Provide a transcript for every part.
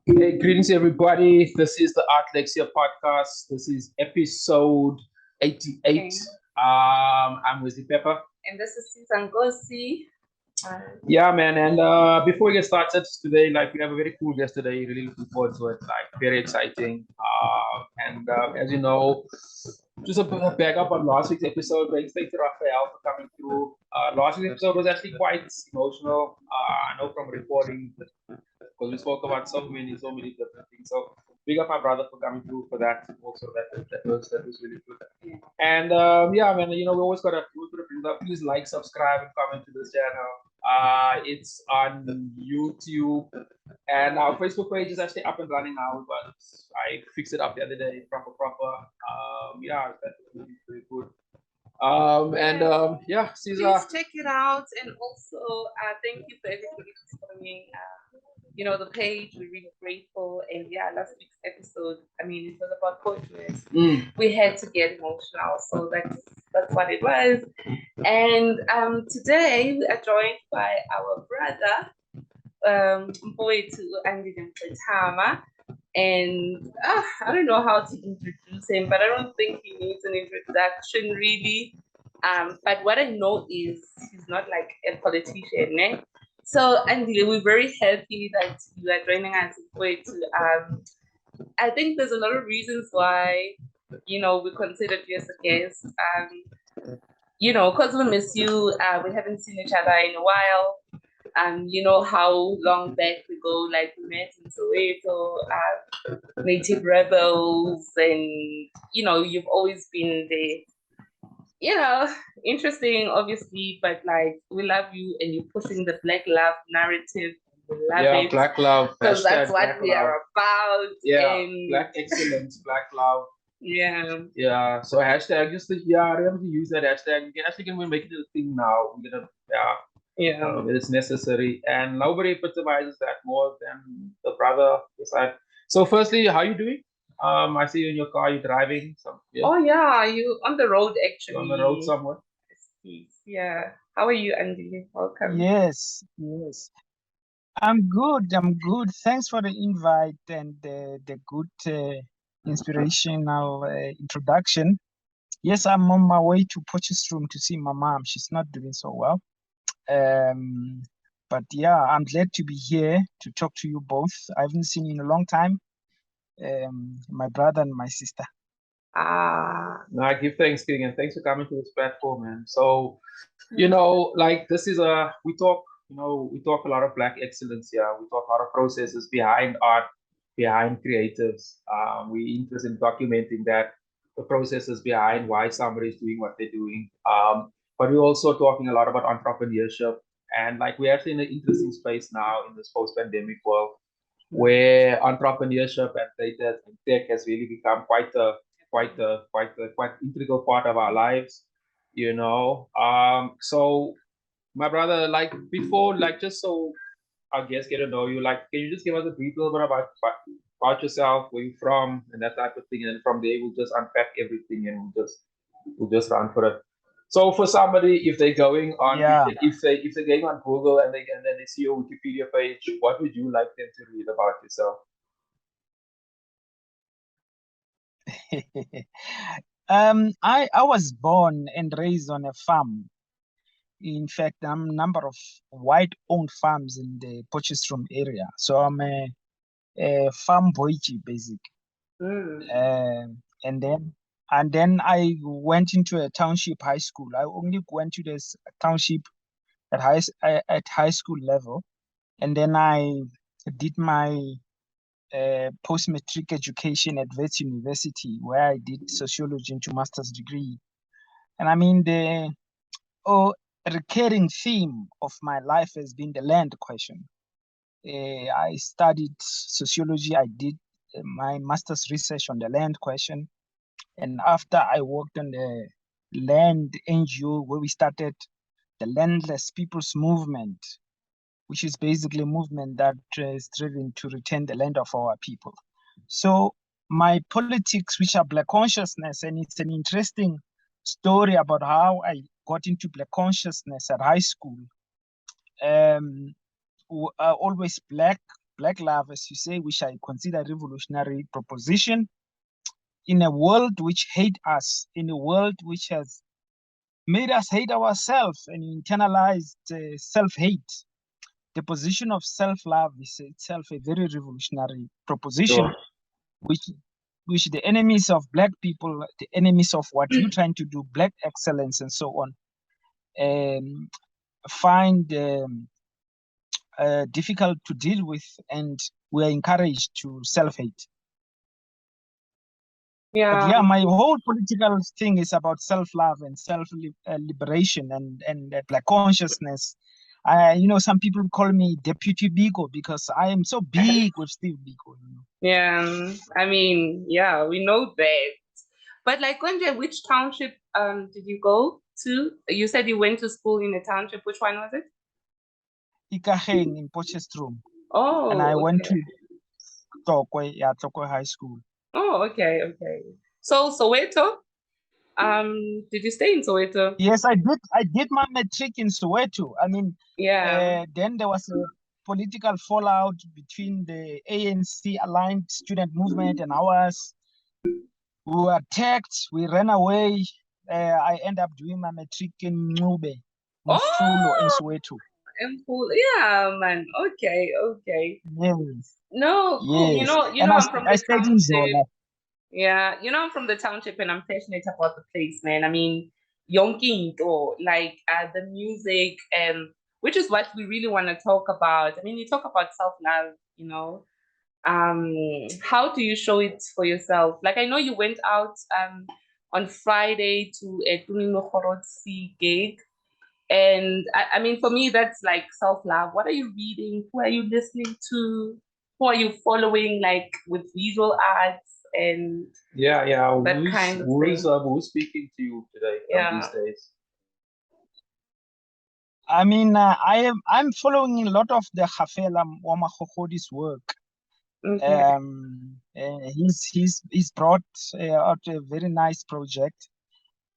Hey, greetings everybody. This is the Lexcia podcast. This is episode 88. Okay. I'm Wesley Pepper. And this is Siza Nkosi. Yeah, man. And before we get started today, like we have a very cool guest today. Really looking forward to it. Like very exciting. And as you know, just a back up on last week's episode. Thanks to Raphael for coming through. Last week's episode was actually quite emotional. I know from recording because we spoke about so many different things. So big up my brother for coming through for that. Also, that was really good. And yeah, man, we always gotta bring up. Please like, subscribe, and comment to this channel. It's on YouTube, and our Facebook page is actually up and running now. But I fixed it up the other day, proper. Yeah, that's really good. Yeah, Siza. Please check it out. And also, thank you for everybody who's following. The page. We're really grateful. And yeah, last week's episode, it was about poetry. We had to get emotional, so that's what it was. And today we are joined by our brother, Andile Mngxitama. And I don't know how to introduce him, but I don't think he needs an introduction really. But what I know is he's not like a politician, eh? So, Andile, we're very happy that you are joining us I think there's a lot of reasons why, we considered you as a guest. Because we miss you, we haven't seen each other in a while. You know how long back we go, like we met in Soweto, native rebels, and you've always been there. Interesting, obviously, but like we love you, and you're pushing the Black love narrative. We love it. Black love, because that's what we are about. Yeah, Black excellence, Black love. Yeah. So hashtag just remember to use that hashtag. You can actually make it a thing now. It's necessary, and nobody epitomizes that more than the brother beside. So, firstly, how are you doing? I see you in your car. You're driving. Oh yeah, you on the road actually. On the road somewhere. Yeah. How are you, Andy? Welcome. Yes. I'm good. Thanks for the invite and the good inspirational introduction. Yes, I'm on my way to Potchefstroom to see my mom. She's not doing so well. But yeah, I'm glad to be here to talk to you both. I haven't seen you in a long time. My brother and my sister. No, I give thanks, King, and thanks for coming to this platform, man. So, like this is we talk a lot of Black excellence here. We talk a lot of processes behind art, behind creatives. We interested in documenting that, the processes behind why somebody's doing what they're doing. But we're also talking a lot about entrepreneurship, and like we're actually in an interesting space now in this post-pandemic world, where entrepreneurship and data and tech has really become quite integral part of our lives. So my brother, like before, like just so our guests get to know you, like can you just give us a brief little bit about yourself, where you're from, and that type of thing, and then from there we'll just unpack everything and we'll just run for it. So for somebody, if they're going on, if they're going on Google and then they see your Wikipedia page, what would you like them to read about yourself? I was born and raised on a farm. In fact, I'm a number of white-owned farms in the Potchefstroom area. So I'm a farm boy, basic. And then I went into a township high school. I only went to this township at high school level, and then I did my post-matric education at Wits University, where I did sociology into master's degree. And the recurring theme of my life has been the land question. I studied sociology. I did my master's research on the land question. And after I worked on the land NGO, where we started the Landless People's Movement, which is basically a movement that is driven to return the land of our people. So my politics, which are Black consciousness, and it's an interesting story about how I got into Black consciousness at high school. Always Black Black love, as you say, which I consider a revolutionary proposition, in a world which hate us, in a world which has made us hate ourselves and internalized self-hate. The position of self-love is itself a very revolutionary proposition, Sure. which the enemies of Black people, the enemies of what you're trying to do, Black excellence and so on, find difficult to deal with, and we are encouraged to self-hate. Yeah. But yeah, my whole political thing is about self-love and self-liberation and Black consciousness. Some people call me Deputy Biko because I am so big with Steve Biko. Yeah, I mean, yeah, we know that. But like, which township did you go to? You said you went to school in a township. Which one was it? Ikageng in Potchefstroom. Oh, and I went okay. to Tlokwe High School. Oh, okay. So Soweto, did you stay in Soweto? Yes, I did my matric in Soweto. I mean, Yeah. then there was a political fallout between the ANC aligned student movement and ours. We were attacked, we ran away. I ended up doing my matric in Ncube, Mfulo in Soweto. Yeah, man. Okay. Yes. No, cool. Yes. I'm from I the stayed in township. Zola. Yeah, I'm from the township and I'm passionate about the place, man. I mean, Yonkinto, like the music, and which is what we really want to talk about. I mean, you talk about self-love, how do you show it for yourself? Like, I know you went out on Friday to a Tunino Horotsi gig. And I mean, for me, that's like self-love. What are you reading? Who are you listening to? Who are you following, like with visual arts and that kind of thing? Who's speaking to you today these days? I mean, I'm following a lot of the Hafela Wamakhokhodi's work. Okay. He's brought out a very nice project.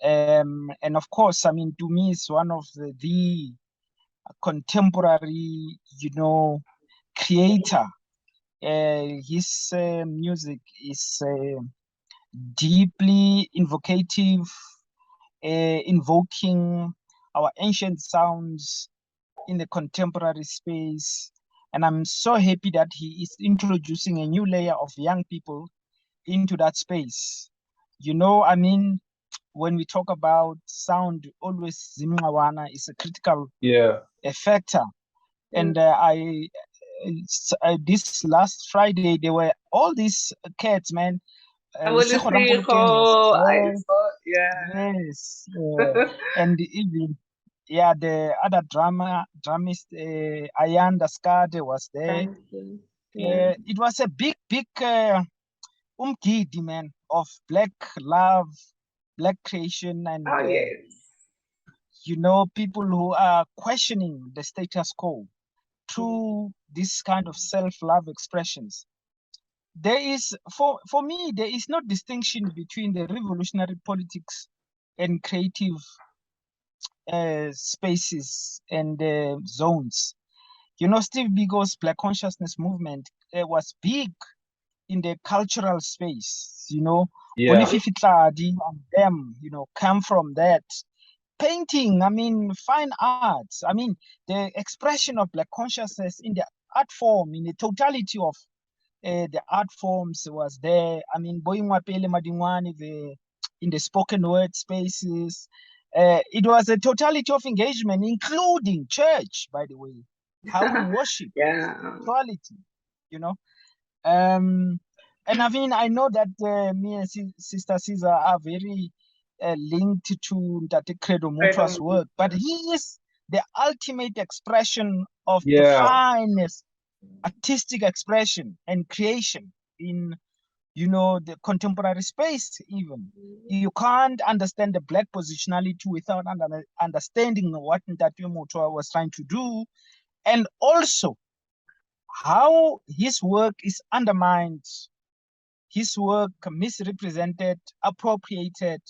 And of course, I mean, to me, it's one of the contemporary, creator. His music is deeply invocative, invoking our ancient sounds in the contemporary space. And I'm so happy that he is introducing a new layer of young people into that space. I mean, when we talk about sound, always Zimwawana is a critical factor. And this last Friday, there were all these cats, man. I saw, yeah. Yes. And even, the other drumist, Ayanda Skade was there. It was a big umgidi, man, of Black love, Black creation, and people who are questioning the status quo through this kind of self-love expressions. There is, for me, there is no distinction between the revolutionary politics and creative spaces and zones. Steve Biko's Black consciousness movement was big in the cultural space. Bonififi Tladi and them, come from that. Painting, I mean, fine arts, I mean, the expression of Black consciousness in the art form, in the totality of the art forms was there. I mean, Boimwapele Madingwani, in the spoken word spaces. It was a totality of engagement, including church, by the way, how we worship, spirituality, And I mean, I know that me and Sister Siza are very linked to that Credo Mutua's work, but he is the ultimate expression of the finest artistic expression and creation in, the contemporary space. Even you can't understand the Black positionality without understanding what Ntate Mutua was trying to do, and also how his work is undermined, his work misrepresented, appropriated,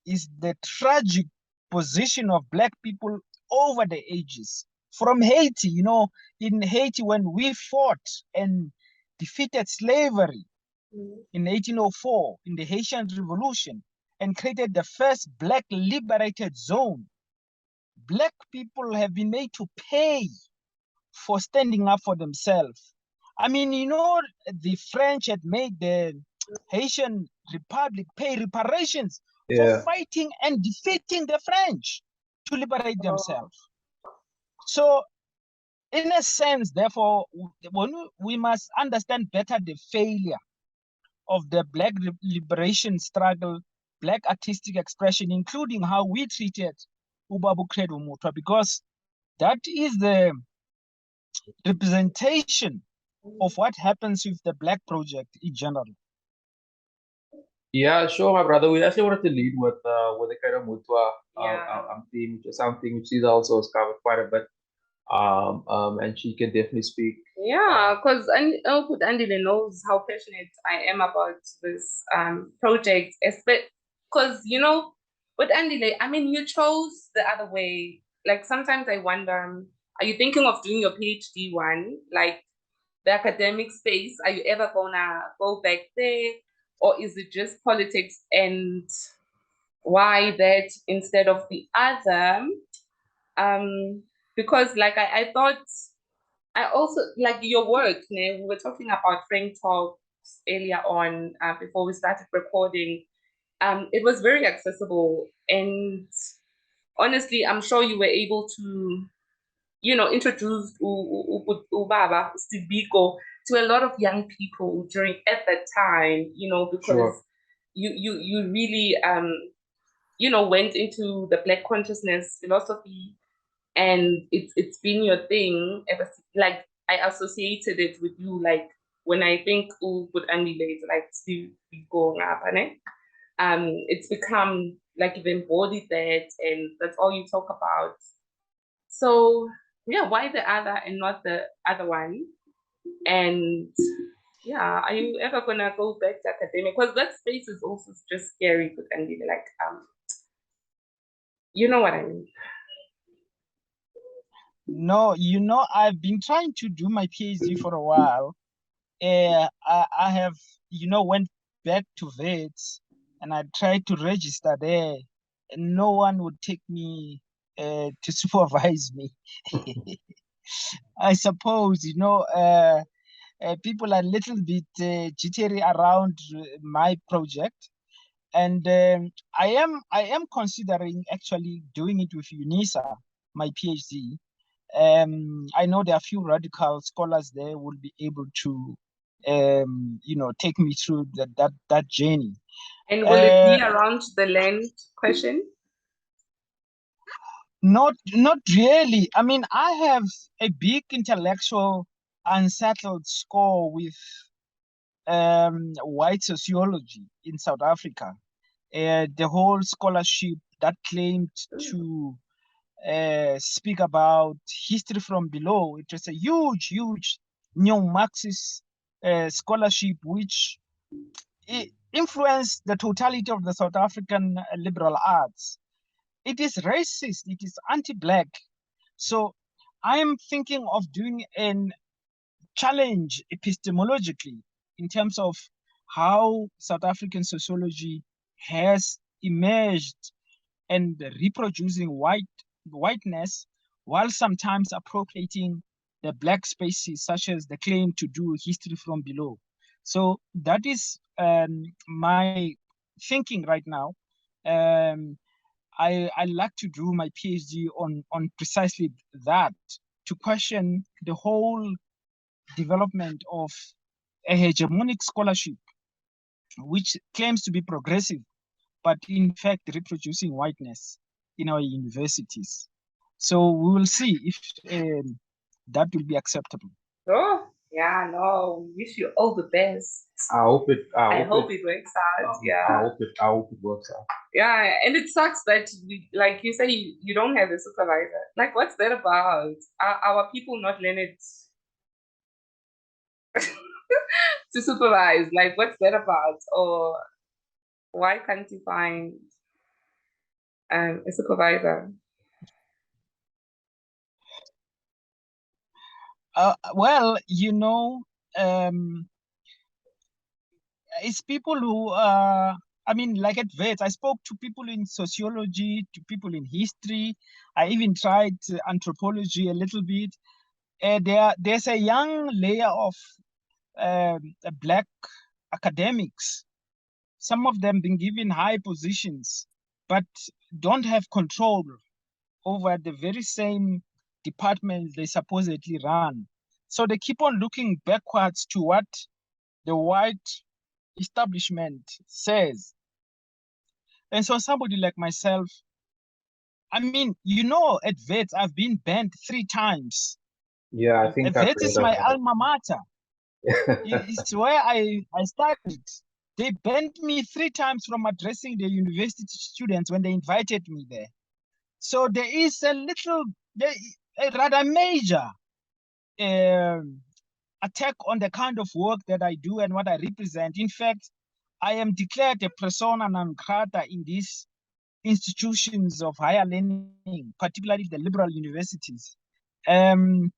is the tragic position of Black people over the ages from Haiti. You know, in Haiti, when we fought and defeated slavery in 1804 in the Haitian Revolution and created the first Black liberated zone, Black people have been made to pay for standing up for themselves. I mean, you know, the French had made the Haitian Republic pay reparations for fighting and defeating the French to liberate themselves. So, in a sense, therefore, we must understand better the failure of the Black liberation struggle, Black artistic expression, including how we treated Ubabu Credo Mutwa, because that is the representation of what happens with the Black project in general. Yeah, sure, my brother. We actually wanted to lead with the Credo Mutwa theme, which is something which Siza also has covered quite a bit. And she can definitely speak. Yeah, because Andile knows how passionate I am about this project, because you know, with Andile, I mean, you chose the other way. Like sometimes I wonder, are you thinking of doing your PhD one, like the academic space? Are you ever gonna go back there, or is it just politics? And why that instead of the other? Because like I thought. I also like your work. We were talking about Frank talks earlier on before we started recording. It was very accessible, and honestly, I'm sure you were able to, you know, introduce Ubaba Sibiko to a lot of young people during at that time. You know, because you really you know went into the Black consciousness philosophy, and it's been your thing ever since. Like I associated it with you, like when I think with Andile, like still going up, and it's become like you've embodied that, and that's all you talk about. So yeah, why the other and not the other one? And yeah, are you ever gonna go back to academic? Because that space is also just scary with Andile, like you know what I mean. No, you know, I've been trying to do my PhD for a while. I have, you know, went back to Wits and I tried to register there. And no one would take me to supervise me. I suppose, you know, people are a little bit jittery around my project. And I am considering actually doing it with UNISA, my PhD. I know there are a few radical scholars there will be able to, you know, take me through that journey. And will it be around the land question? Not really. I mean, I have a big intellectual unsettled score with white sociology in South Africa. The whole scholarship that claimed to speak about history from below. It was a huge neo-Marxist scholarship which influenced the totality of the South African liberal arts. It is racist, it is anti-Black. So I am thinking of doing a challenge epistemologically in terms of how South African sociology has emerged and reproducing whiteness while sometimes appropriating the Black spaces, such as the claim to do history from below. So that is my thinking right now. I like to do my PhD on precisely that, to question the whole development of a hegemonic scholarship, which claims to be progressive, but in fact reproducing whiteness in our universities. So we will see if that will be acceptable. Oh, yeah, no, wish you all the best. I hope it. I hope it works out. Yeah. I hope it works out. Yeah, and it sucks that like you say, you don't have a supervisor. Like, what's that about? Are our people not learned to supervise? Like, what's that about? Or why can't you find a supervisor? Well, it's people who I mean, like at Wits, I spoke to people in sociology, to people in history. I even tried anthropology a little bit. There's a young layer of black academics, some of them been given high positions, but don't have control over the very same department they supposedly run. So they keep on looking backwards to what the white establishment says. And so somebody like myself, I mean, at Wits, I've been banned 3 times. Yeah, I think I've Wits is read my about alma mater. It's where I started. They banned me 3 times from addressing the university students when they invited me there. So there is a rather major attack on the kind of work that I do and what I represent. In fact, I am declared a persona non grata in these institutions of higher learning, particularly the liberal universities. And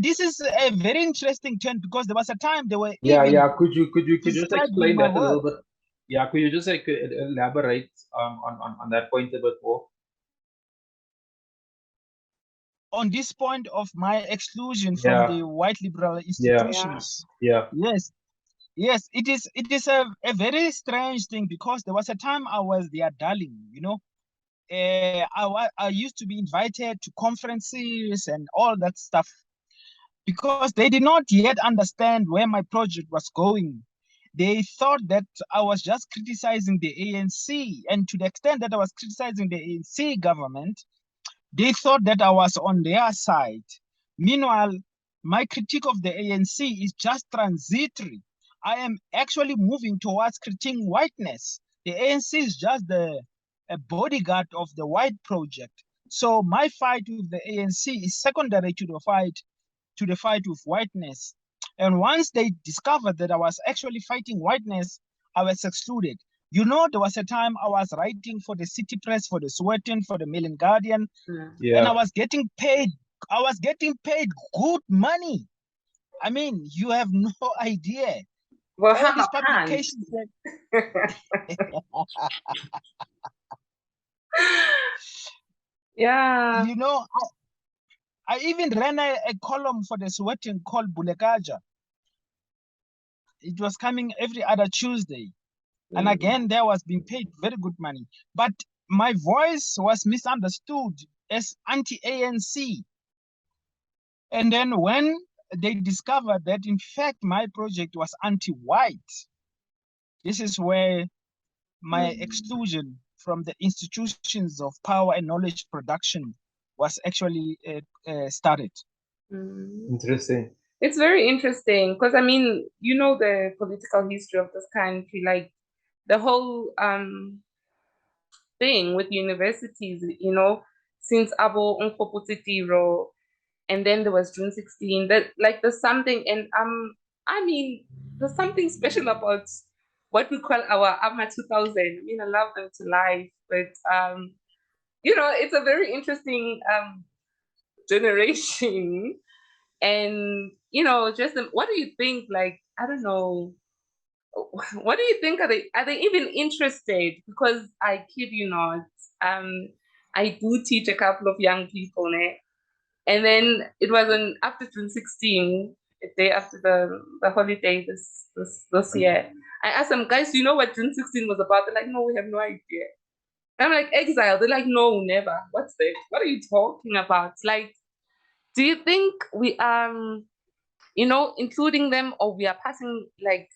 this is a very interesting trend because there was a time they were yeah. Could you just describing explain my that a little work. bit? Yeah, could you just like elaborate on that point a bit more? On this point of my exclusion from the white liberal institutions. Yeah. Yes, it is a very strange thing because there was a time I was their darling, I used to be invited to conferences and all that stuff because they did not yet understand where my project was going. They thought that I was just criticizing the ANC, and to the extent that I was criticizing the ANC government, they thought that I was on their side. Meanwhile, my critique of the ANC is just transitory. I am actually moving towards critiquing whiteness. The ANC is just a bodyguard of the white project. So my fight with the ANC is secondary to the fight with whiteness. And once they discovered that I was actually fighting whiteness, I was excluded. There was a time I was writing for the City Press, for the Sowetan, for the Mail and Guardian, and I was getting paid. I was getting paid good money. I mean, you have no idea. Well, All these publications. Yeah. I even ran a column for the Sowetan called Bulekaja. It was coming every other Tuesday. And again, there was being paid very good money. But my voice was misunderstood as anti-ANC. And then when they discovered that, in fact, my project was anti-white, this is where my exclusion from the institutions of power and knowledge production was actually started. Interesting. It's very interesting because, I mean, the political history of this country, like the whole thing with universities, since Abo Nkoputitiro, and then there was June 16, that like there's something, and I mean, there's something special about what we call our AMA 2000. I mean, I love them to life, but it's a very interesting generation. And just what do you think? Like, I don't know, what do you think? Are they even interested? Because I kid you not, I do teach a couple of young people, né? And then it was after June 16, a day after the holiday this year. I asked them, guys, do you know what June 16 was about? They're like, no, we have no idea. I'm like, exile. They're like, no, never. What's that? What are you talking about? Like, do you think we including them, or we are passing, like,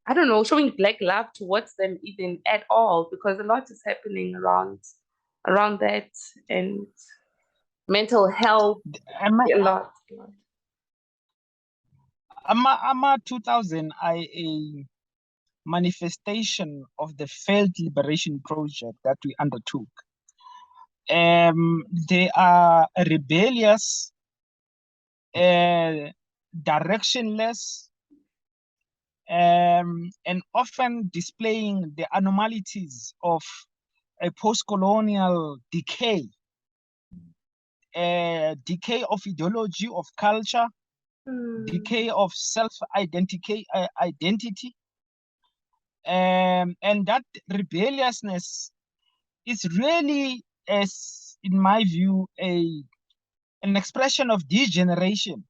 I don't know, showing black love towards them even at all? Because a lot is happening around that, and mental health, a lot. AMA 2000 a manifestation of the failed liberation project that we undertook. They are rebellious, directionless, and often displaying the anomalies of a post-colonial decay. decay of ideology, of culture, decay of self-identity, and that rebelliousness is really, as in my view, an expression of degeneration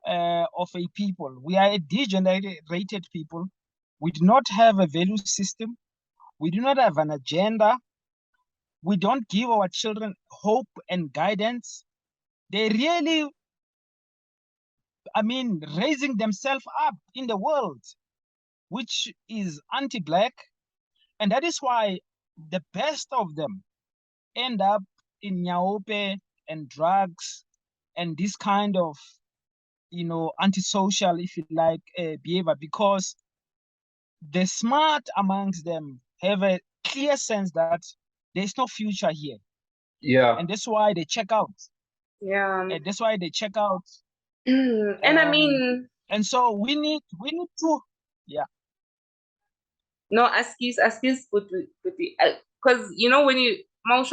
of a people. We are a degenerated people. We do not have a value system. We do not have an agenda. We don't give our children hope and guidance. They really, raising themselves up in the world, which is anti-Black. And that is why the best of them end up in nyaope and drugs and this kind of, antisocial, if you like, behavior, because the smart amongst them have a clear sense that there's no future here. Yeah. And that's why they check out. Yeah. And that's why they check out. And I mean, and so we need to, yeah. No, excuse with the because when you I'm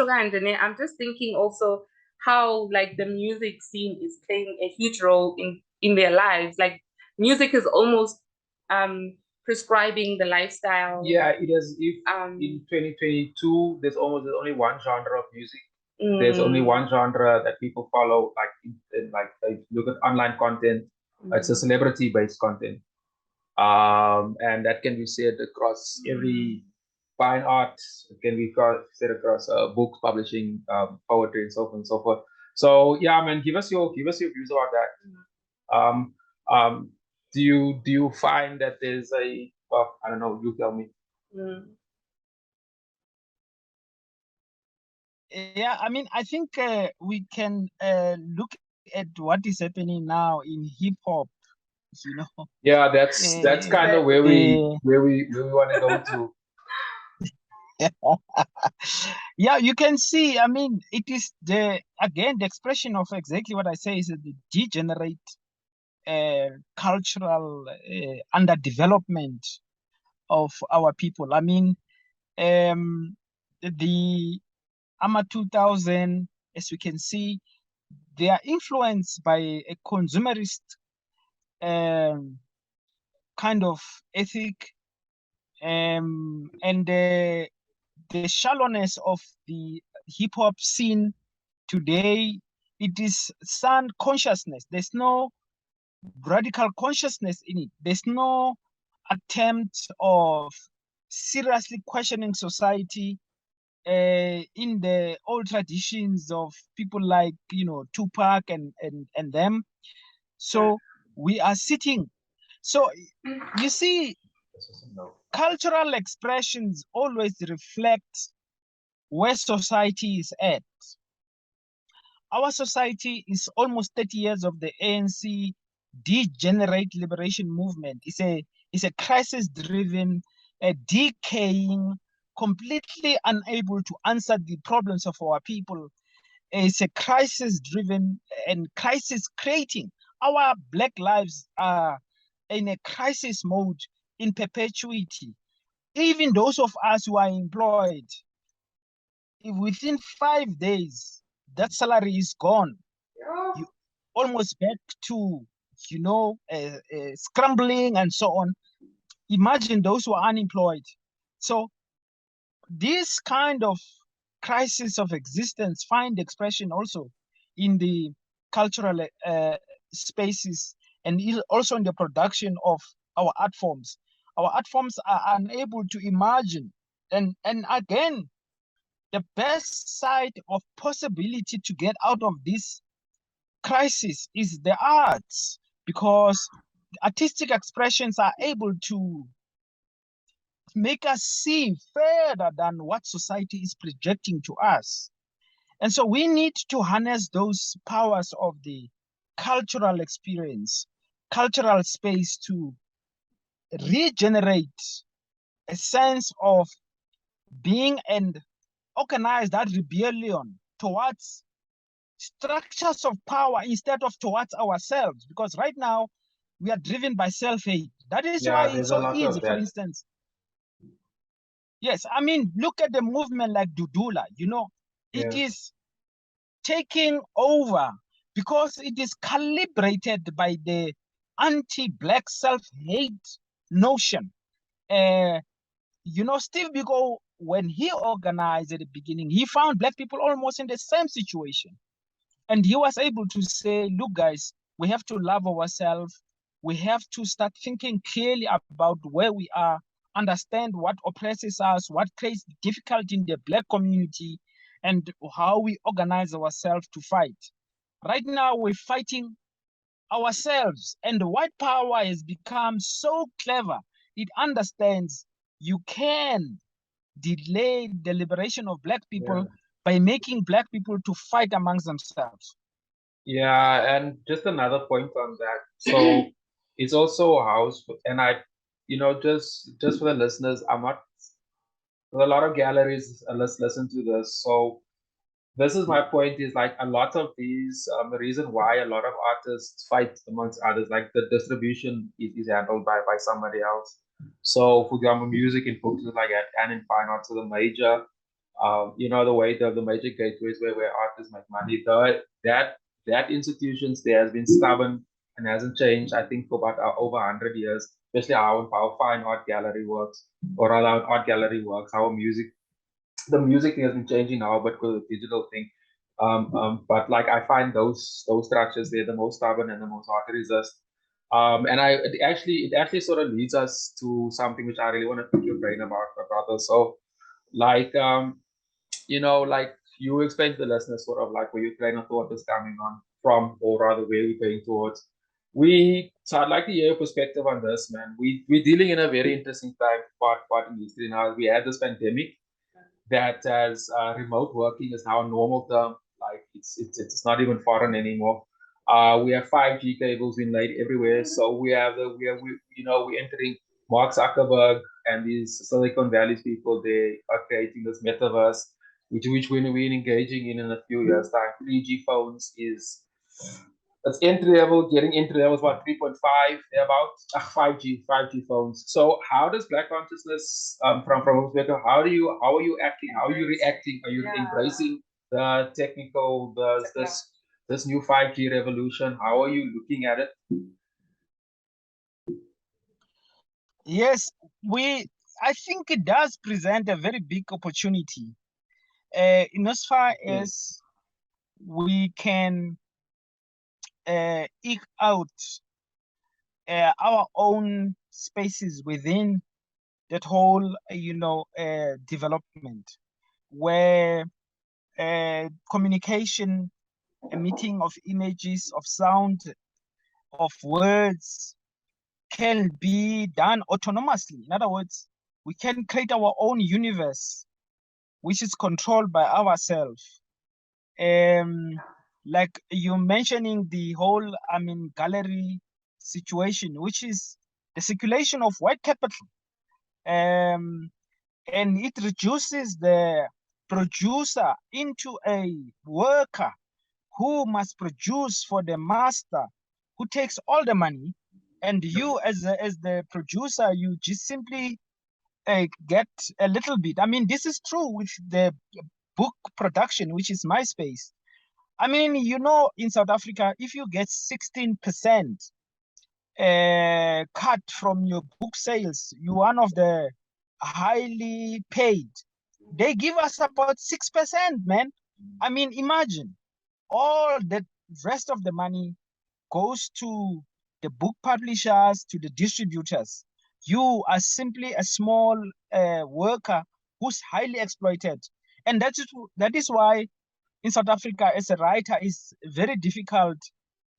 just thinking also how like the music scene is playing a huge role in their lives. Like music is almost prescribing the lifestyle. Yeah, it is. If in 2022 there's only one genre of music. There's only one genre that people follow. Like like if you look at online content, it's a celebrity-based content. And that can be said across every fine art. It can be said across books, publishing, poetry, and so on and so forth. So yeah, man, give us your views about that. Do you find that there's a I don't know, you tell me. Yeah, I think we can look at what is happening now in hip hop. Yeah, that's kind of where we want to go to. Yeah, you can see, it is the expression of exactly what I say, is the degenerate cultural underdevelopment of our people. The AMA 2000, as we can see, they are influenced by a consumerist kind of ethic, and the shallowness of the hip hop scene today. It is sound consciousness. There's no radical consciousness in it. There's no attempt of seriously questioning society in the old traditions of people like Tupac and them. So we are sitting. So you see, cultural expressions always reflect where society is at. Our society is almost 30 years of the ANC degenerate liberation movement. It's a crisis-driven, decaying, completely unable to answer the problems of our people. It's a crisis-driven and crisis-creating. Our Black lives are in a crisis mode in perpetuity. Even those of us who are employed, if within 5 days that salary is gone, you almost back to scrambling and so on. Imagine those who are unemployed. So this kind of crisis of existence find expression also in the cultural spaces, and also in the production of our art forms. Our art forms are unable to imagine, and again, the best side of possibility to get out of this crisis is the arts, because artistic expressions are able to make us see further than what society is projecting to us. And so we need to harness those powers of the cultural experience, cultural space, to regenerate a sense of being and organize that rebellion towards structures of power instead of towards ourselves. Because right now we are driven by self-hate. That is why it's so easy, for instance. Yes, look at the movement like Dudula. It is taking over because it is calibrated by the anti-black self-hate notion. Steve Biko, when he organized at the beginning, he found black people almost in the same situation. And he was able to say, look, guys, we have to love ourselves. We have to start thinking clearly about where we are, understand what oppresses us, what creates difficulty in the black community, and how we organize ourselves to fight. Right now, we're fighting ourselves, and the white power has become so clever. It understands you can delay the liberation of black people by making black people to fight amongst themselves. Yeah, and just another point on that. So it's also a house, and just for the listeners, I'm not. There's a lot of galleries. Let's listen to this. So this is my point: is like a lot of these. The reason why a lot of artists fight amongst others, like the distribution is handled by somebody else. So, for example, music in books is like that, and in fine arts, so the major the way the major gateways where artists make money. That institutions there has been stubborn and hasn't changed. I think for about over 100 years, especially how fine art gallery works, or rather how art gallery works, how the music thing has been changing now, but with the digital thing. But like I find those structures, they're the most stubborn and the most hard to resist. And it actually sort of leads us to something which I really want to pick your brain about, my brother. So like like you explained to the listeners sort of like where your train of thought is coming on from, or rather where we're going towards. So I'd like to hear your perspective on this, man. We're dealing in a very interesting time part in history now. We had this pandemic that as remote working is now a normal term. Like it's not even foreign anymore. We have 5G cables being laid everywhere. So we're entering Mark Zuckerberg and these Silicon Valley people. They are creating this metaverse, which we're engaging in a few years time. 3G phones is that's entry level. Getting entry level is about 3.5. They're about 5G phones. So how does black consciousness from a perspective? How are you acting? How are you reacting? Are you embracing the technical this new 5G revolution? How are you looking at it? Yes, I think it does present a very big opportunity. In as far as we can eke out our own spaces within that whole, development, where communication, emitting of images, of sound, of words can be done autonomously. In other words, we can create our own universe, which is controlled by ourselves. Like you mentioning the whole, gallery situation, which is the circulation of white capital. And it reduces the producer into a worker who must produce for the master, who takes all the money, and you as the producer, you just simply get a little bit. This is true with the book production, which is my space. In South Africa, if you get 16% cut from your book sales, you're one of the highly paid. They give us about 6%, man. Imagine all the rest of the money goes to the book publishers, to the distributors. You are simply a small worker who's highly exploited. And that is why in South Africa, as a writer, it's very difficult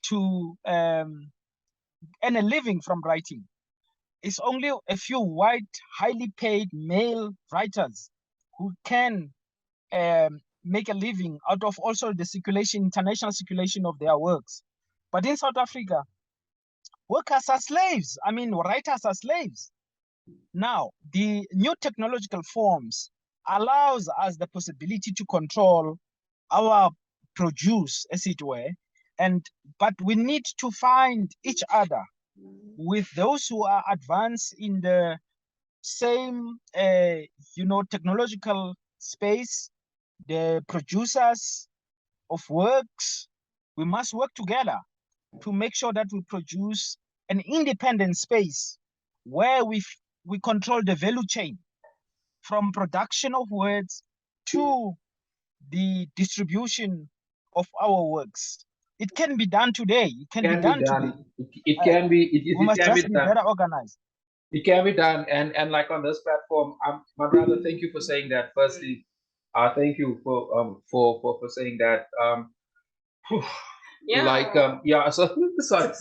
to earn a living from writing. It's only a few white, highly paid male writers who can make a living out of also the international circulation of their works. But in South Africa, workers are slaves. Writers are slaves. Now, the new technological forms allows us the possibility to control our produce, as it were, but we need to find each other with those who are advanced in the same, technological space, the producers, of works, we must work together to make sure that we produce an independent space where we control the value chain from production of words to the distribution of our works. It can be done today. It can be done today. It can be. We must just be better organized. It can be done, and like on this platform, my brother. Thank you for saying that. Firstly, thank you for saying that. Yeah. So sorry,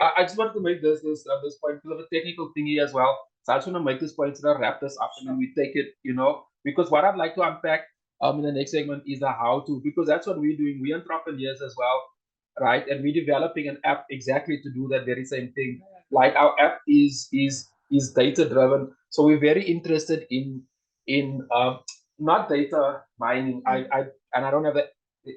I just want to make this point because of a technical thingy as well. So I just want to make this point to wrap this up, and then we take it, because what I'd like to unpack in the next segment is the how to, because that's what we're doing. We're entrepreneurs as well, right? And we're developing an app exactly to do that very same thing. Like our app is data driven, so we're very interested in not data mining. I don't have the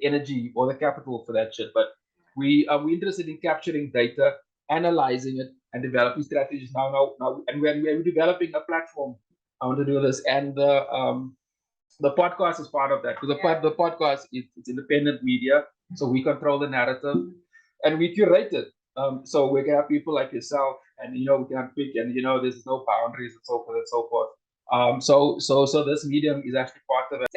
energy or the capital for that shit, but we're interested in capturing data, analyzing it, and developing strategies now. And when we're developing a platform, I want to do this, and the podcast is part of that, because the podcast it's independent media, so we control the narrative and we curate it. So we can have people like yourself, and we can pick, and there's no boundaries and so forth and so forth. So this medium is actually part of it.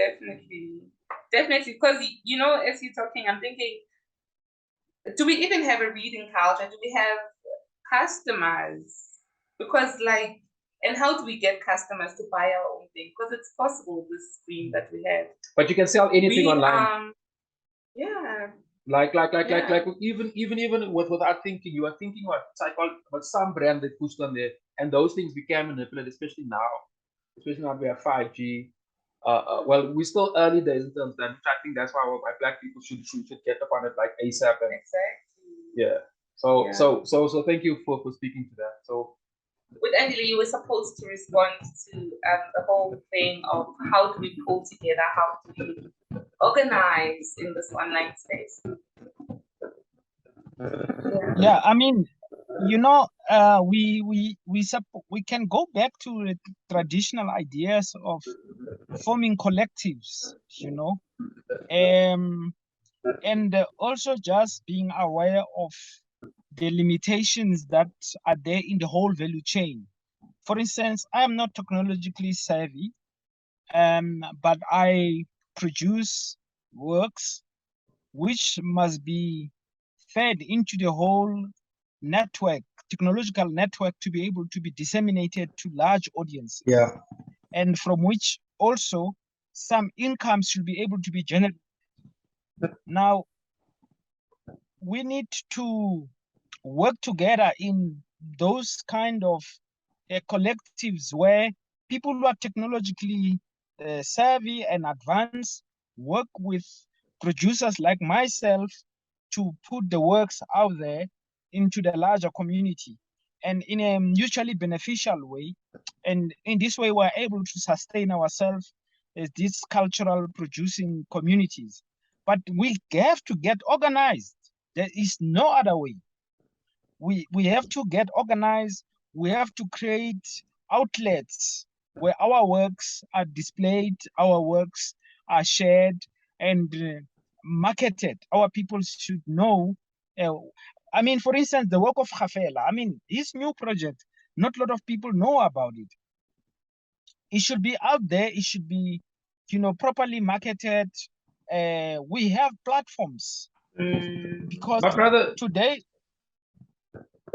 Definitely, because as you're talking, I'm thinking, do we even have a reading culture? Do we have customers? Because and how do we get customers to buy our own thing? Because it's possible, this dream that we have. But you can sell anything online. Yeah. Like even without thinking, you are thinking about some brand that pushed on there, and those things became manipulated, especially now we have 5G. Well, we're still early days in terms of that. I think that's why black people should get up on it like ASAP. Exactly. Yeah. So thank you for speaking to that. So with Andile, you were supposed to respond to the whole thing of how do we pull together, how do we organize in this online space. Yeah, I mean, we can go back to the traditional ideas of forming collectives, and also just being aware of the limitations that are there in the whole value chain. For instance, I am not technologically savvy, but I produce works which must be fed into the whole network, technological network, to be able to be disseminated to large audiences. Yeah. And from which also some income should be able to be generated. Now, we need to work together in those kind of collectives where people who are technologically savvy and advanced work with producers like myself to put the works out there into the larger community, and in a mutually beneficial way. And in this way, we're able to sustain ourselves as these cultural producing communities. But we have to get organized. There is no other way. We have to get organized. We have to create outlets where our works are displayed, our works are shared and marketed. Our people should know. I mean, for instance, the work of Khafela. I mean, his new project, not a lot of people know about it. It should be out there. It should be, properly marketed. We have platforms because my brother, today.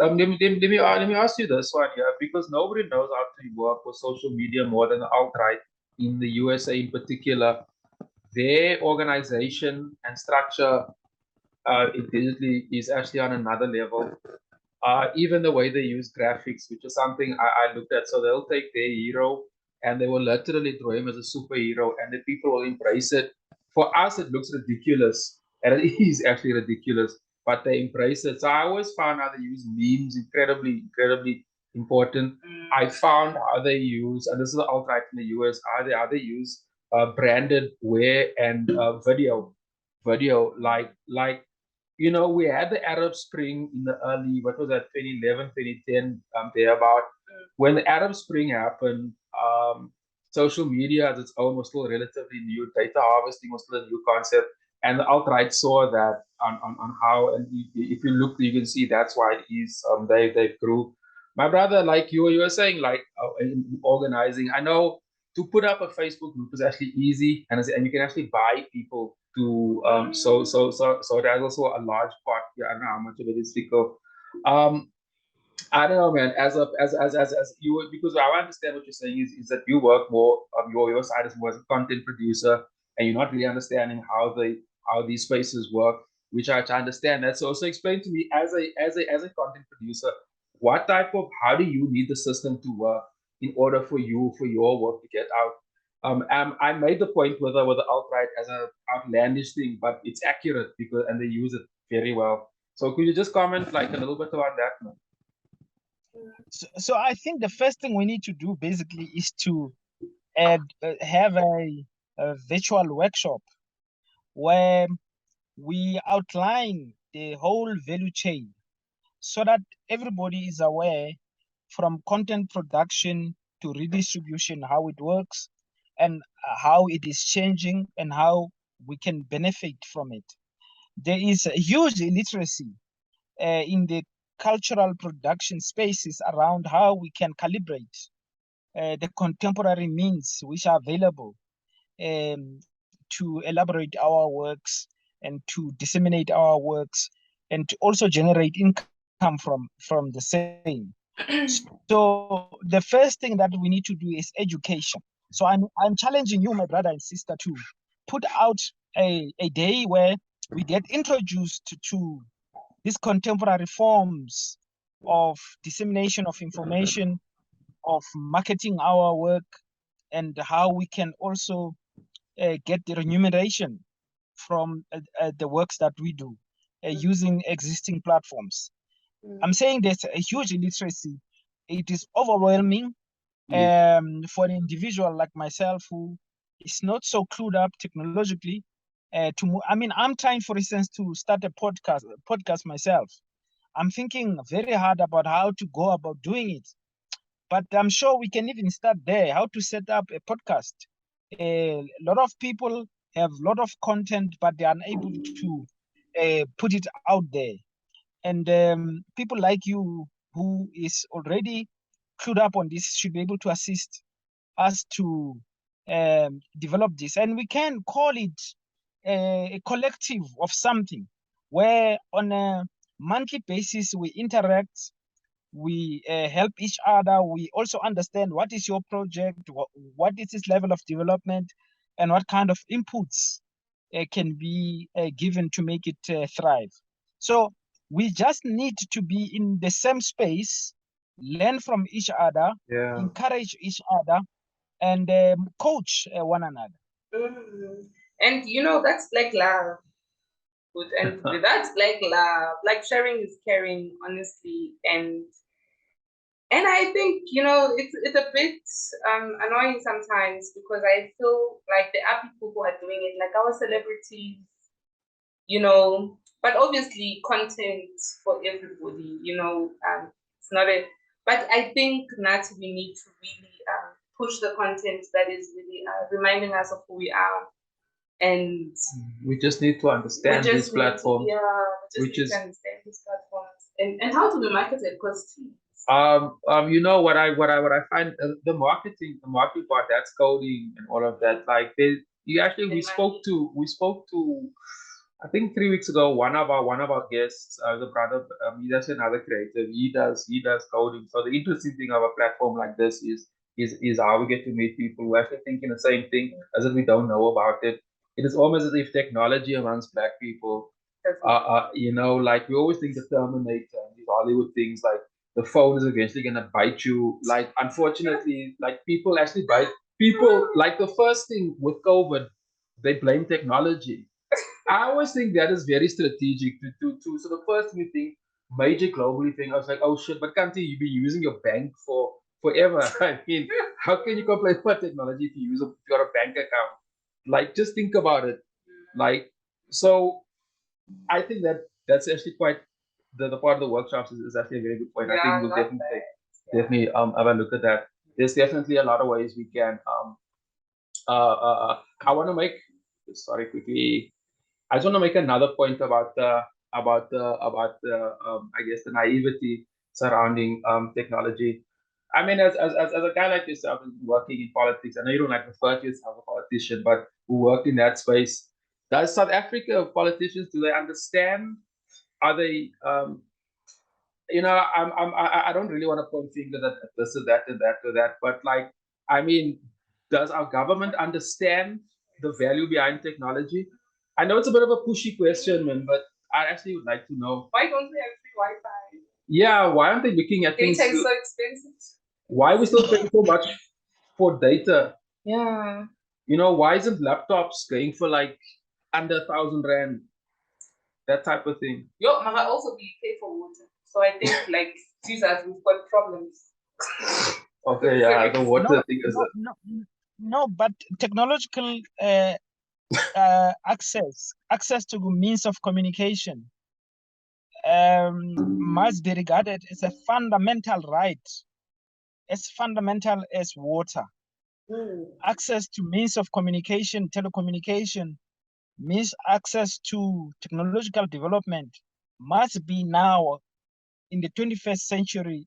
let me ask you this one here, because nobody knows how to work with social media more than outright in the USA in particular. Their organization and structure digitally is actually on another level. Even the way they use graphics, which is something I looked at. So they'll take their hero and they will literally draw him as a superhero, and the people will embrace it. For us, it looks ridiculous, and it is actually ridiculous, but they embrace it. So I always found how they use memes incredibly important. I found how they use, and this is outright in the US, how they use branded wear and video, like we had the Arab Spring in the early, what was that, 2011, 2010, thereabout. When the Arab Spring happened, social media as its own was still relatively new. Data harvesting was still a new concept. And the alt-right saw that on how, and if you look, you can see that's why it is, they grew. My brother, like you were saying, like in organizing, I know to put up a Facebook group is actually easy, and you can actually buy people to, so there's also a large part. Yeah, I don't know how much of it is Fico. I don't know, man. As you, because I understand what you're saying is that you work more, your side is more as a content producer, and you're not really understanding how these spaces work, which I understand that. So explain to me as a content producer, what type of, how do you need the system to work in order for your work to get out? I made the point with the alt-right as a outlandish thing, but it's accurate because, and they use it very well. So could you just comment like a little bit about that, man? So I think the first thing we need to do basically is to have a virtual workshop where we outline the whole value chain so that everybody is aware, from content production to redistribution, how it works and how it is changing and how we can benefit from it. There is a huge illiteracy in the cultural production spaces around how we can calibrate the contemporary means which are available to elaborate our works and to disseminate our works and to also generate income from the same. So the first thing that we need to do is education. So I'm challenging you, my brother and sister, to put out a day where we get introduced to these contemporary forms of dissemination of information, of marketing our work, and how we can also get the remuneration from the works that we do using existing platforms. I'm saying there's a huge illiteracy. It is overwhelming for an individual like myself who is not so clued up technologically. I mean, I'm trying, for instance, to start a podcast myself. I'm thinking very hard about how to go about doing it. But I'm sure we can even start there, how to set up a podcast. A lot of people have a lot of content, but they are unable to put it out there. And people like you, who is already clued up on this, should be able to assist us to develop this. And we can call it a collective of something, where on a monthly basis we interact, we help each other, we also understand what is your project, what is its level of development, and what kind of inputs can be given to make it thrive. So we just need to be in the same space, learn from each other, encourage each other, and coach one another. And that's like love. And that's like love. Like sharing is caring, honestly. And I think, it's a bit annoying sometimes, because I feel like there are people who are doing it, like our celebrities, but obviously content for everybody, it's not a, but I think that we need to really push the content that is really reminding us of who we are. And we just need to understand these platforms. We just need to understand these platforms and how to be marketed, because what I find, the marketing part, that's coding and all of that. Like we spoke to I think 3 weeks ago, one of our guests, the brother, he's another creative. He does coding. So the interesting thing of a platform like this is how we get to meet people who actually think in the same thing, as if we don't know about it. It is almost as if technology amongst Black people, like we always think the Terminator and these Hollywood things, like the phone is eventually gonna bite you. Like, unfortunately, like people actually bite people. Like the first thing with COVID, they blame technology. I always think that is very strategic to so the first thing you think, major globally thing, I was like, oh shit, but can't you be using your bank for forever? I mean, how can you complain about technology if you got a bank account? Like, just think about it. Like, so I think that's actually quite the part of the workshops is actually a very good point. I think we'll definitely have a look at that. There's definitely a lot of ways we can I want to make, sorry, quickly. I just want to make another point about the I guess the naivety surrounding technology. I mean, as a guy like yourself working in politics, I know you don't like refer to yourself as a politician, but who work in that space. Does South Africa politicians, do they understand? Are they I don't really want to point fingers at this or that or that or that, but like, I mean, does our government understand the value behind technology? I know it's a bit of a pushy question, man, but I actually would like to know. Why don't we have free Wi-Fi? Yeah, why aren't they looking at things? Data is so expensive. Why are we still paying so much for data? Yeah. Why isn't laptops going for like under 1,000 rand? That type of thing. Yo, mama also be pay for water. So I think like Siza, we've got problems. Okay, yeah, the water thing is no, but technological access to means of communication must be regarded as a fundamental right, as fundamental as water. Access to means of communication, telecommunication, means access to technological development must be now in the 21st century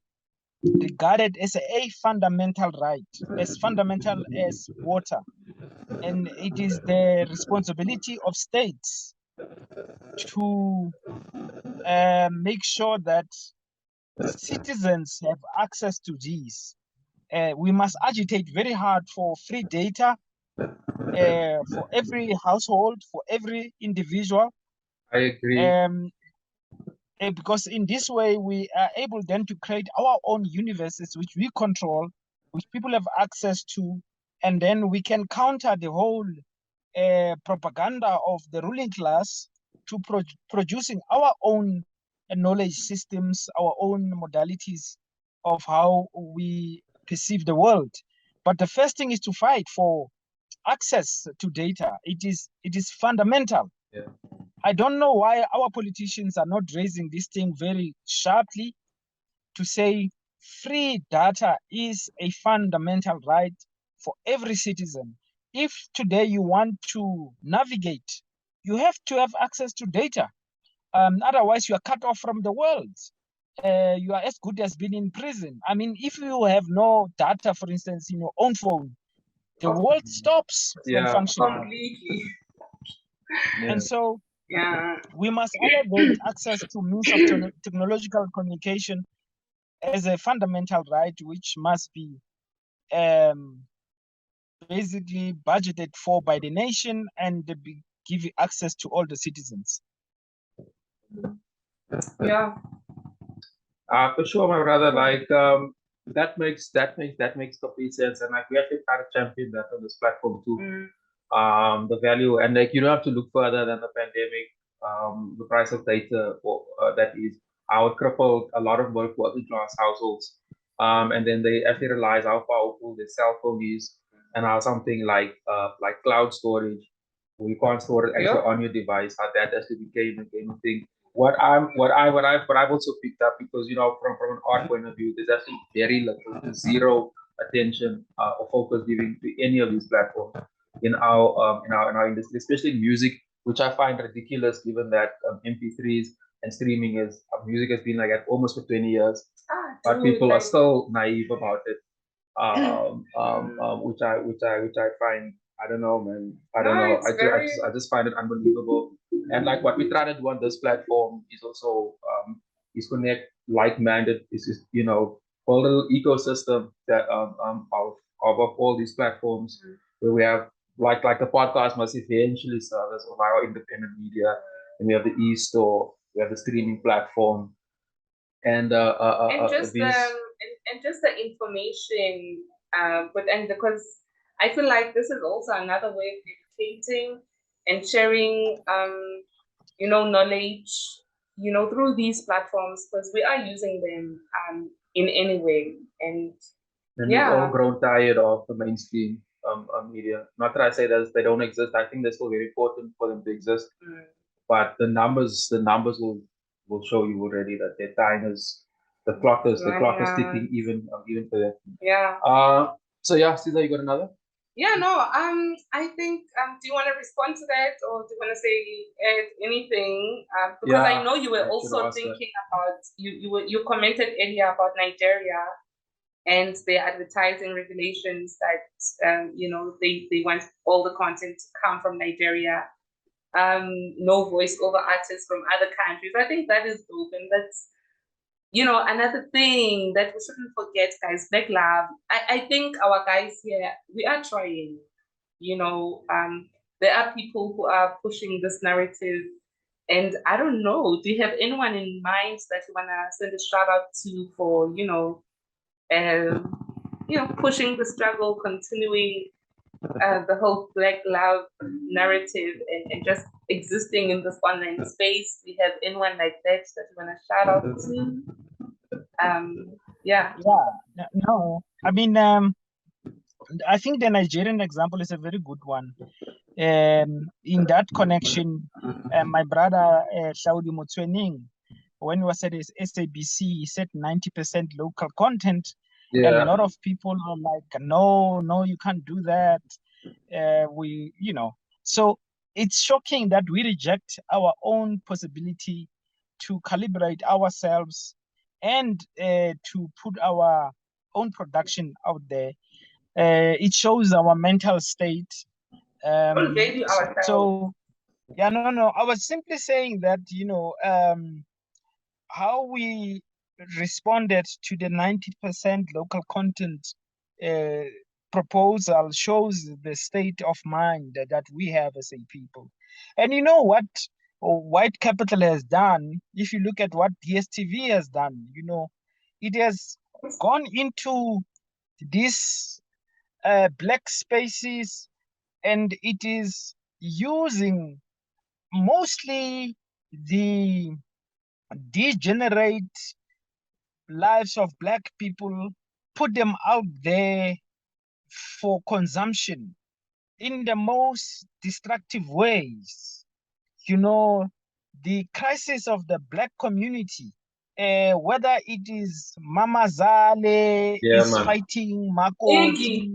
regarded as a fundamental right, as fundamental as water. And it is the responsibility of states to make sure that citizens have access to these. We must agitate very hard for free data for every household, for every individual. I agree. Because in this way, we are able then to create our own universes, which we control, which people have access to, and then we can counter the whole propaganda of the ruling class to producing our own knowledge systems, our own modalities of how we perceive the world. But the first thing is to fight for access to data. It is fundamental. Yeah. I don't know why our politicians are not raising this thing very sharply to say free data is a fundamental right for every citizen. If today you want to navigate, you have to have access to data. Otherwise, you are cut off from the world. You are as good as being in prison. I mean, if you have no data, for instance, in your own phone, the world stops from functioning. Completely. And so we must elevate access to means of technological communication as a fundamental right, which must be basically budgeted for by the nation and give access to all the citizens. Yeah. For sure, my brother. Like that makes complete sense, and like we actually try to champion that on this platform too. The value, and like you don't have to look further than the pandemic. The price of data that is how it crippled a lot of working class households. And then they actually realize how powerful their cell phone is, and how something like cloud storage, where you can't store it actually on your device, how that actually became a thing. What I've also picked up, because from an art point of view, there's actually very little to zero attention or focus given to any of these platforms in our industry, especially music, which I find ridiculous given that MP3s and streaming is music has been like at almost for 20 years, but people are still naive about it. Which I find, I don't know, man. I don't know. I just find it unbelievable. And like what we try to do on this platform is also is connect like-minded, is build a little ecosystem that of all these platforms where we have like the podcast must eventually serve as our independent media, and we have the e-store, we have the streaming platform, and just the information, and because I feel like this is also another way of educating and sharing, knowledge, through these platforms, because we are using them in any way, and we've all grown tired of the mainstream media. Not that I say that they don't exist. I think they're still very important for them to exist, but the numbers will show you already that their time is. The clock is ticking even for that. Yeah. So yeah, Siza, you got another? Yeah, no, I think, do you want to respond to that, or do you want to say add anything? Because I know you were also thinking about, you commented earlier about Nigeria and their advertising regulations that, you know, they want all the content to come from Nigeria. No voiceover artists from other countries. I think that is dope, and that's, you know, another thing that we shouldn't forget, guys. Black love. I think our guys here, we are trying. You know, there are people who are pushing this narrative, and I don't know. Do you have anyone in mind that you wanna send a shout out to for, pushing the struggle, continuing the whole Black love narrative, and just existing in this online space? Do you have anyone like that that you wanna shout out to? Yeah. No, I mean, I think the Nigerian example is a very good one. In that connection, my brother Saudi Motsoening, when he was at his SABC, he said 90% local content. Yeah. A lot of people are like, no, you can't do that. So it's shocking that we reject our own possibility to calibrate ourselves and to put our own production out there. It shows our mental state. Don't value ourselves. So yeah, no. I was simply saying that, how we responded to the 90% local content proposal shows the state of mind that we have as a people. And you know what white capital has done? If you look at what DSTV has done, it has gone into these black spaces, and it is using mostly the degenerate lives of black people, put them out there for consumption in the most destructive ways. The crisis of the black community, whether it is Mama Zale fighting Makoti,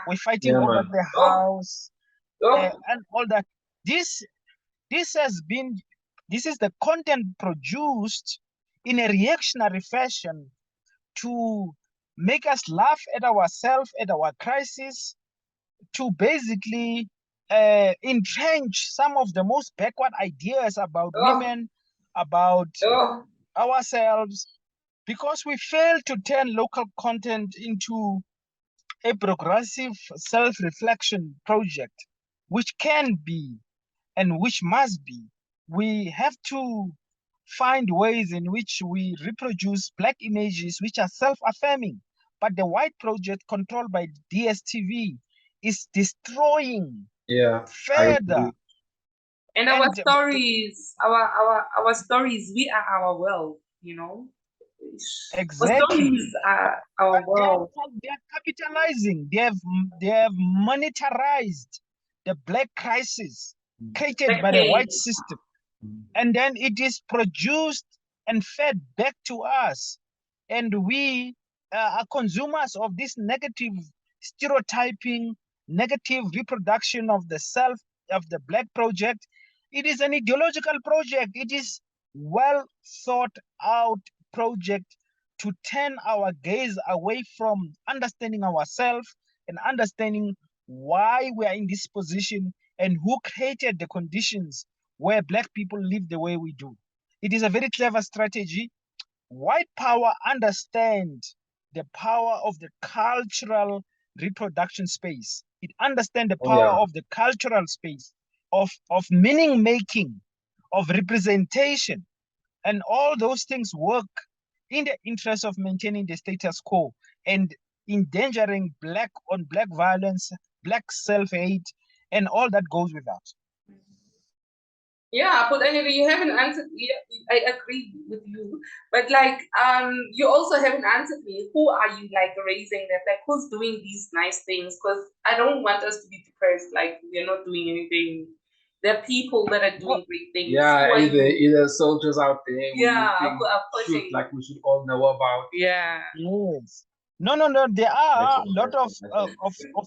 we're fighting over the house, and all that. This is the content produced in a reactionary fashion to make us laugh at ourselves, at our crisis, to basically entrench some of the most backward ideas about women, about ourselves, because we fail to turn local content into a progressive self-reflection project, which can be and which must be. We have to find ways in which we reproduce black images which are self-affirming. But the white project controlled by DSTV is destroying further. And our stories, our stories, we are our world, Exactly. Our stories are our world. They are capitalizing. They have monetarized the black crisis created by the white system. And then it is produced and fed back to us. And we are consumers of this negative stereotyping, negative reproduction of the self of the black project. It is an ideological project. It is well thought out project to turn our gaze away from understanding ourselves and understanding why we are in this position and who created the conditions where black people live the way we do. It is a very clever strategy. White power understands the power of the cultural reproduction space. It understands the power of the cultural space, of meaning making, of representation, and all those things work in the interest of maintaining the status quo and endangering black on black violence, black self-hate, and all that goes with that. Yeah, but anyway, you haven't answered me. I agree with you, but you also haven't answered me. Who are you raising that? Who's doing these nice things? Because I don't want us to be depressed. We're not doing anything. There are people that are doing great things. Yeah, either soldiers out there. Yeah, who are pushing. We should all know about. Yeah. Yes. No. There are a lot of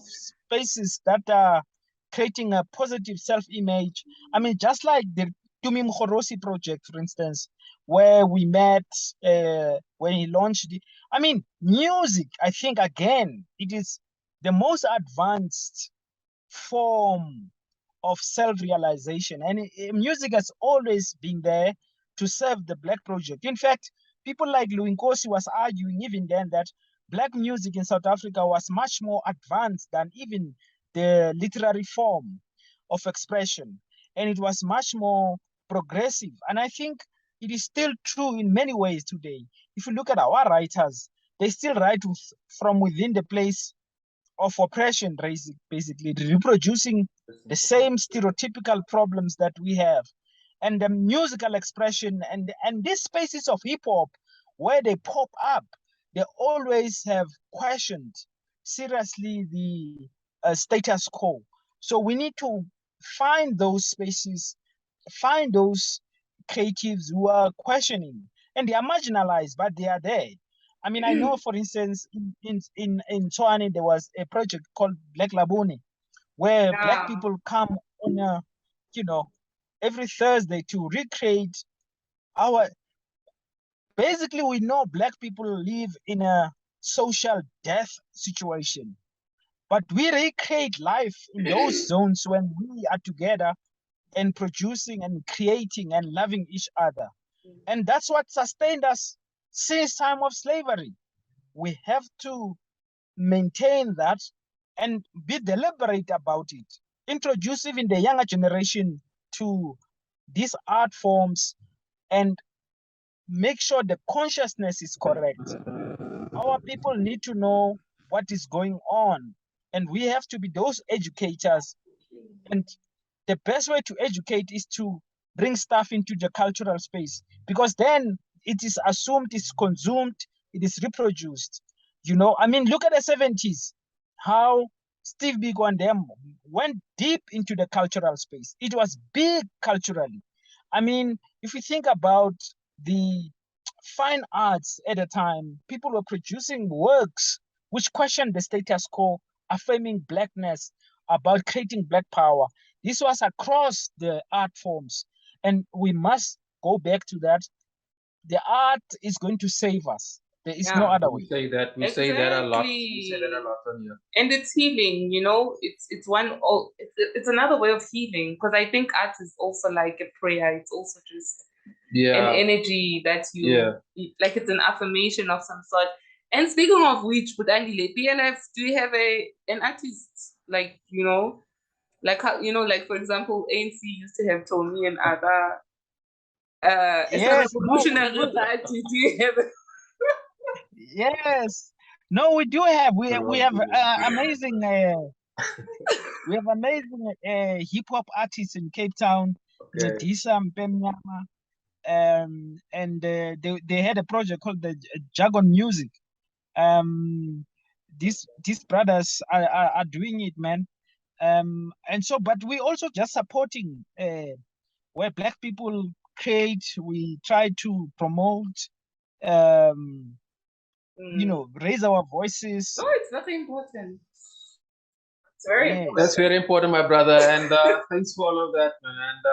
spaces that are creating a positive self-image. I mean, just like the Tumi Mkhorosi project, for instance, where we met when he launched it. I mean, music, I think, again, it is the most advanced form of self-realization. And music has always been there to serve the Black project. In fact, people like Nkosi was arguing even then that Black music in South Africa was much more advanced than even the literary form of expression. And it was much more progressive. And I think it is still true in many ways today. If you look at our writers, they still write from within the place of oppression, basically reproducing the same stereotypical problems that we have. And the musical expression and these spaces of hip hop where they pop up, they always have questioned seriously the status quo. So we need to find those spaces, find those creatives who are questioning, and they are marginalized, but they are there. I mean, I know, for instance, in Tshwane, there was a project called Black Labone, where Black people come on every Thursday to recreate our. Basically, we know Black people live in a social death situation, but we recreate life in those zones when we are together and producing and creating and loving each other. And that's what sustained us since time of slavery. We have to maintain that and be deliberate about it. Introduce even the younger generation to these art forms and make sure the consciousness is correct. Our people need to know what is going on, and we have to be those educators. And the best way to educate is to bring stuff into the cultural space, because then it is assumed, it's consumed, it is reproduced. I mean, look at the 70s, how Steve Biko and them went deep into the cultural space. It was big culturally. I mean, if we think about the fine arts at the time, people were producing works which questioned the status quo, affirming Blackness, about creating Black power. This was across the art forms, and we must go back to that. The art is going to save us. There is no other way. We say that a lot. We say that a lot on here. And it's healing, it's another way of healing, because I think art is also like a prayer. It's also just an energy that like, it's an affirmation of some sort. And speaking of which, with Andile, PLF, do you have an artist, like, like how, like, for example, ANC used to have Tony and other yes, revolutionary party. Do you have Yes. No, we do have. We have amazing. We have amazing hip hop artists in Cape Town. Siza Mngxitama, and they had a project called the Jargon Music. These brothers are doing it, man. And so, but we also just supporting where Black people create. We try to promote. Raise our voices. No, it's nothing important. It's very important. That's very important, my brother. And thanks for all of that, man. And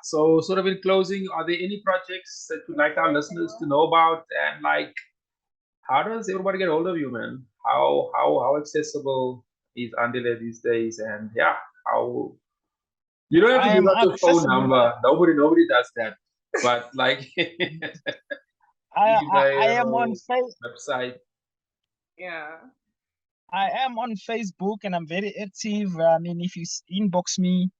so, sort of in closing, are there any projects that you'd like our listeners to know about? And like, how does everybody get hold of you, man? How accessible is Andile these days? And how you don't have to give out your phone number. Nobody does that. But like, I am on website. Yeah. I am on Facebook and I'm very active. I mean, if you inbox me,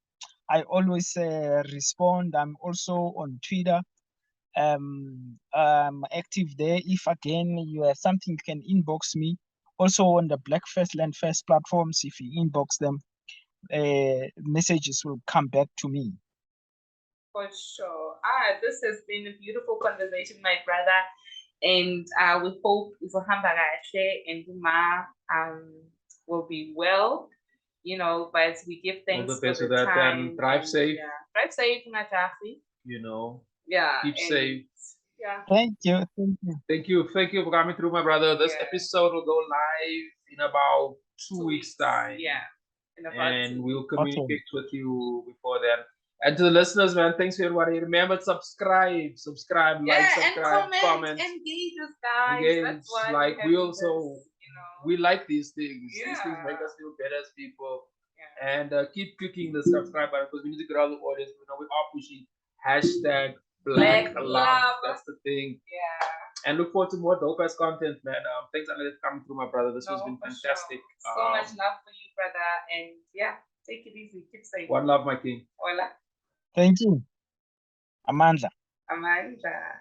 I always respond. I'm also on Twitter. I'm active there. If again you have something, you can inbox me. Also on the Black First Land First platforms, if you inbox them, messages will come back to me. For sure. This has been a beautiful conversation, my brother. And we hope Uzohamba Kahle and Uma will be well. But we give thanks all the best for for the that. time. Drive safe. Yeah. Drive safe, Matafi. Keep safe. Yeah. Thank you. Thank you. Thank you for coming through, my brother. This Yeah. episode will go live in about 2 weeks' time. Yeah. In about And 2 we'll weeks. communicate with you before then. And to the listeners, man, thanks for everybody. Remember, subscribe, like, subscribe, and comment, engage us, guys. engage. That's why Like we also, this, we like these things. Yeah. These things make us feel better as people. Yeah. And keep clicking the subscribe button because we need to grow the audience. We know we are pushing hashtag Black Love. That's the thing. Yeah. And look forward to more dope ass content, man. Thanks, Andile, for coming through, my brother. This has been fantastic. Sure. So much love for you, brother. And yeah, take it easy. Keep safe. One love, my king. Hola. Thank you. Amandla. Amanda.